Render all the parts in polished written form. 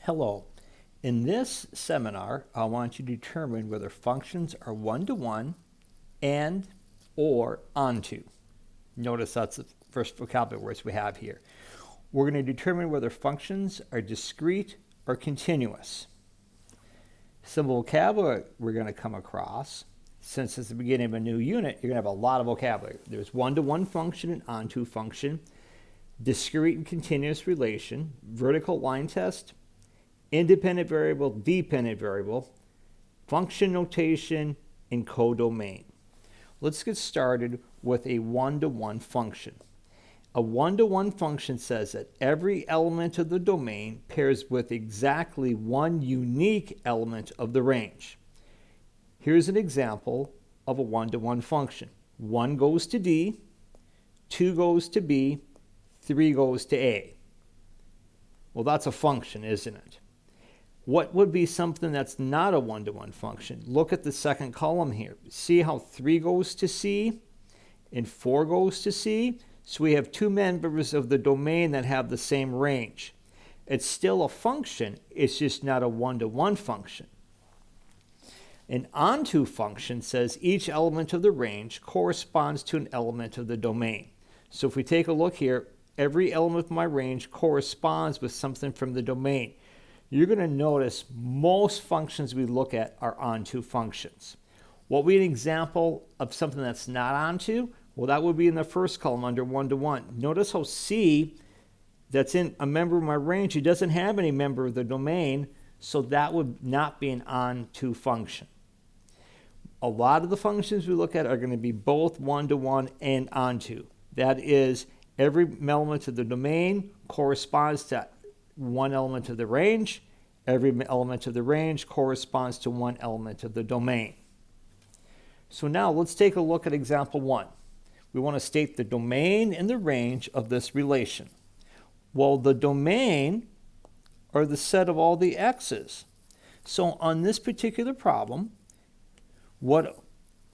Hello. In this seminar, I want you to determine whether functions are one-to-one and or onto. Notice that's the first vocabulary words we have here. We're going to determine whether functions are discrete or continuous. Some vocabulary we're going to come across. Since it's the beginning of a new unit, you're going to have a lot of vocabulary. There's one-to-one function and onto function, discrete and continuous relation, vertical line test, independent variable, dependent variable, function notation, and codomain. Let's get started with a one-to-one function. A one-to-one function says that every element of the domain pairs with exactly one unique element of the range. Here's an example of a one-to-one function. 1 goes to D, 2 goes to B, 3 goes to A. Well, that's a function, isn't it? What would be something that's not a one-to-one function? Look at the second column here. See how 3 goes to C and 4 goes to C? So we have two members of the domain that have the same range. It's still a function, it's just not a one-to-one function. An onto function says each element of the range corresponds to an element of the domain. So if we take a look here, every element of my range corresponds with something from the domain. You're going to notice most functions we look at are onto functions. What would be an example of something that's not onto? Well, that would be in the first column under one-to-one. Notice how C, that's in a member of my range, it doesn't have any member of the domain, so that would not be an onto function. A lot of the functions we look at are going to be both one-to-one and onto. That is, every element of the domain corresponds to one element of the range. Every element of the range corresponds to one element of the domain. So now let's take a look at example 1. We want to state the domain and the range of this relation. Well, the domain are the set of all the x's. So on this particular problem, what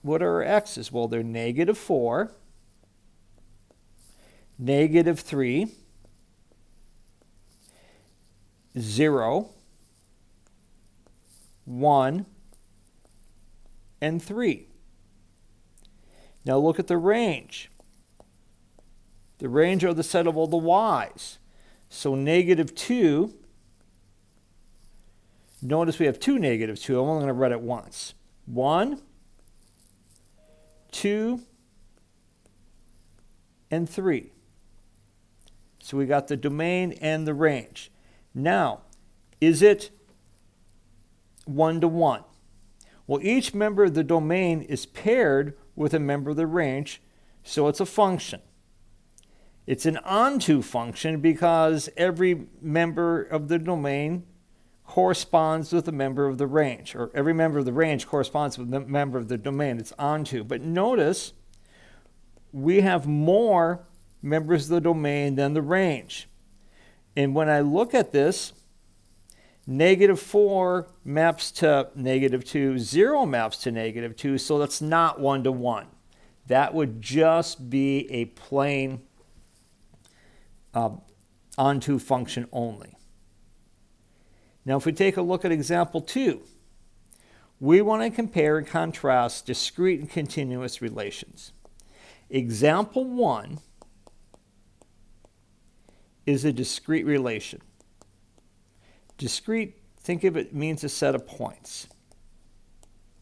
are our x's? Well, they're -4, -3, 0, 1, and 3. Now look at the range. The range are the set of all the y's. So -2, notice we have two -2. I'm only going to write it once. 1, 2, and 3. So we got the domain and the range. Now, is it one-to-one? Well, each member of the domain is paired with a member of the range, so it's a function. It's an onto function because every member of the domain corresponds with a member of the range, or every member of the range corresponds with a member of the domain. It's onto. But notice we have more members of the domain than the range. And when I look at this, -4 maps to -2, 0 maps to -2, so that's not one-to-one. That would just be a plain onto function only. Now if we take a look at example 2, we want to compare and contrast discrete and continuous relations. Example 1 is a discrete relation. Discrete, think of it means a set of points.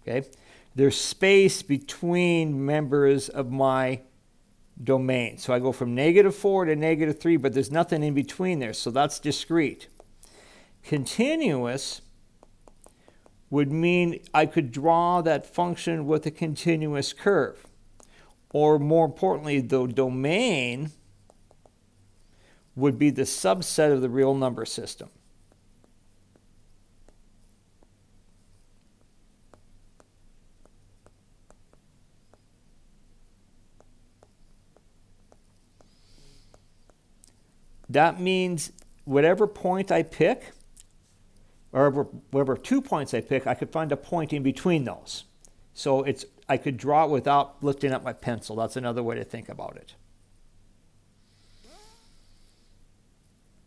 Okay? There's space between members of my domain. So I go from -4 to -3, but there's nothing in between there, so that's discrete. Continuous would mean I could draw that function with a continuous curve. Or more importantly, the domain would be the subset of the real number system. That means whatever point I pick, or whatever 2 points I pick, I could find a point in between those. So I could draw it without lifting up my pencil. That's another way to think about it.